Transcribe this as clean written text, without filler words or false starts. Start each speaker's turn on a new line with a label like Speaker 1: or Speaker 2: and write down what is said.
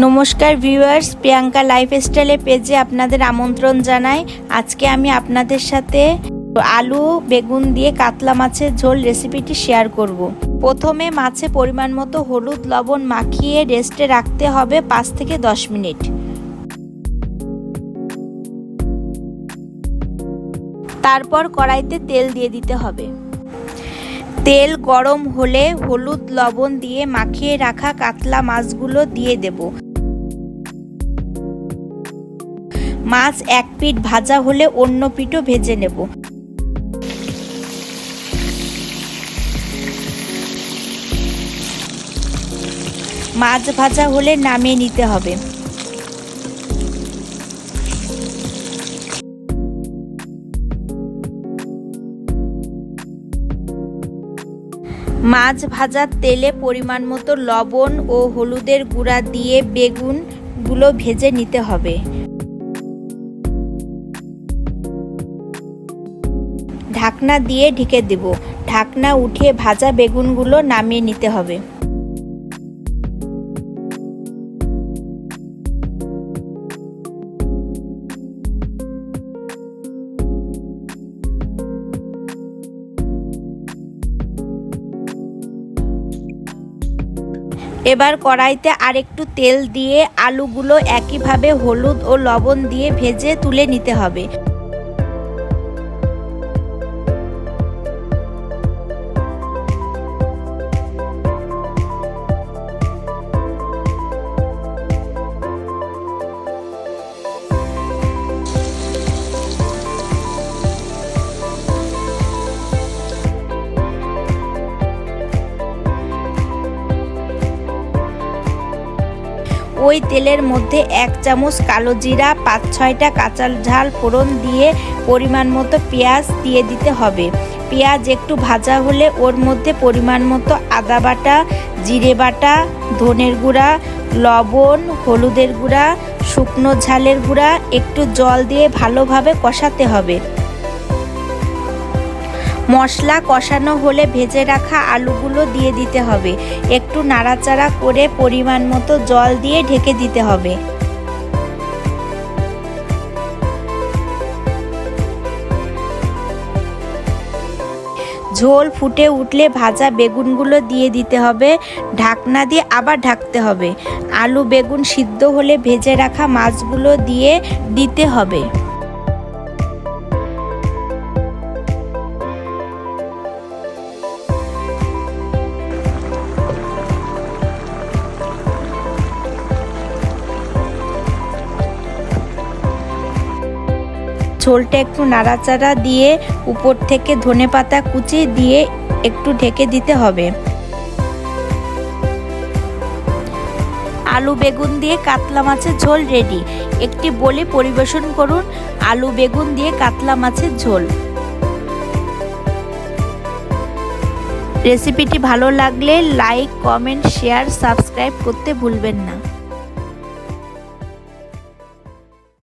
Speaker 1: নমস্কার ভিউয়ার্স, প্রিয়াঙ্কা লাইফস্টাইলে পেজে আপনাদের আমন্ত্রণ জানাই। আজকে আমি আপনাদের সাথে আলু বেগুন দিয়ে কাতলা মাছের ঝোল রেসিপিটি শেয়ার করব। প্রথমে মাছে পরিমাণ মতো হলুদ লবণ মাখিয়ে রেস্টে রাখতে হবে 5 থেকে 10 মিনিট। তারপর কড়াইতে তেল দিয়ে দিতে হবে। তেল গরম হলে হলুদ লবণ দিয়ে মাখিয়ে রাখা কাতলা মাছগুলো দিয়ে দেব। মাছ এক পিঠ ভাজা হলে অন্য পিঠও ভেজে নেব। মাছ ভাজা হলে নামিয়ে নিতে হবে। মাছ ভাজার তেলে পরিমাণ মতো লবণ ও হলুদের গুঁড়া দিয়ে বেগুনগুলো ভেজে নিতে হবে। ঢাকনা দিয়ে ঢেকে দেব। ঢাকনা উঠিয়ে ভাজা বেগুনগুলো নামিয়ে নিতে হবে। এবার কড়াইতে আরেকটু তেল দিয়ে আলুগুলো একইভাবে হলুদ ও লবণ দিয়ে ভেজে তুলে নিতে হবে। ওই তেলের মধ্যে 1 চামচ কালো জিরা, 5-6টা কাঁচা ঝাল ফোড়ন দিয়ে পরিমাণ মতো পেঁয়াজ দিয়ে দিতে হবে। পেঁয়াজ একটু ভাজা হলে ওর মধ্যে পরিমাণ মতো আদা বাটা, জিরে বাটা, ধনের গুঁড়া, লবণ, হলুদের গুঁড়া, শুকনো ঝালের গুঁড়া একটু জল দিয়ে ভালোভাবে কষাতে হবে। মশলা কষানো হলে ভেজে রাখা আলুগুলো দিয়ে দিতে হবে। একটু নাড়াচাড়া করে পরিমাণ মতো জল দিয়ে ঢেকে দিতে হবে। ঝোল ফুটে উঠলে ভাজা বেগুনগুলো দিয়ে দিতে হবে। ঢাকনা দিয়ে আবার ঢাকতে হবে। আলু বেগুন সিদ্ধ হলে ভেজে রাখা মাছগুলো দিয়ে দিতে হবে। ঝোলটা একটু নাড়াচাড়া দিয়ে উপর থেকে ধনেপাতা কুচি দিয়ে একটু ঢেকে দিতে হবে। আলু বেগুন দিয়ে কাতলা মাছের ঝোল রেডি। একটি বলে পরিবেশন করুন আলু বেগুন দিয়ে কাতলা মাছের ঝোল। রেসিপিটি ভালো লাগলে লাইক, কমেন্ট, শেয়ার, সাবস্ক্রাইব করতে ভুলবেন না।